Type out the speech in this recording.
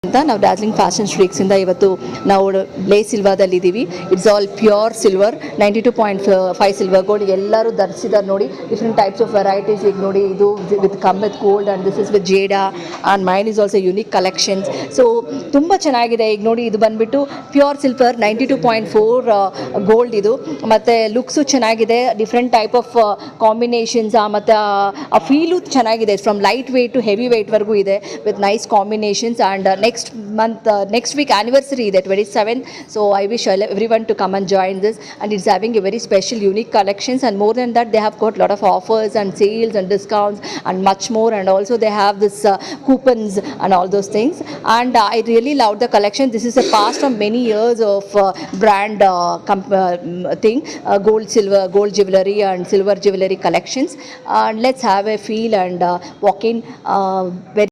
ಅಂತ ನಾವು Darjeeling fashion streaks ಇಂದ ಇವತ್ತು ನಾವು ಲೇ ಸಿಲ್ವಾದಲ್ಲಿ ಇದ್ದೀವಿ. It's all pure silver, 92.5 silver gold. ಎಲ್ಲರೂ ಧರಿಸಿದ್ದಾರೆ ನೋಡಿ, ಡಿಫ್ರೆಂಟ್ ಟೈಪ್ಸ್ ಆಫ್ ವೆರೈಟೀಸ್. ಈಗ ನೋಡಿ, ಇದು with come with gold and this is with jade and mine is also unique collections. So ತುಂಬ ಚೆನ್ನಾಗಿದೆ. ಈಗ ನೋಡಿ, ಇದು ಬಂದುಬಿಟ್ಟು ಪ್ಯೂರ್ ಸಿಲ್ವರ್ 92.4 ಗೋಲ್ಡ್ ಇದು. ಮತ್ತು ಲುಕ್ಸು ಚೆನ್ನಾಗಿದೆ, ಡಿಫ್ರೆಂಟ್ ಟೈಪ್ ಆಫ್ ಕಾಂಬಿನೇಷನ್ಸ್. ಮತ್ತು ಆ ಫೀಲು ಚೆನ್ನಾಗಿದೆ, from light weight to heavy ವೇಟ್ವರೆಗೂ ಇದೆ with nice combinations. And next week anniversary ಇದೆ 27th, so I wish everyone to come and join this, and it's having a very special unique collections, and more than that they have got lot of offers and sales and discounts and much more, and also they have this coupons and all those things. And I really love the collection. This is a past of many years of brand thing, gold jewelry and silver jewelry collections. And let's have a feel and walk in very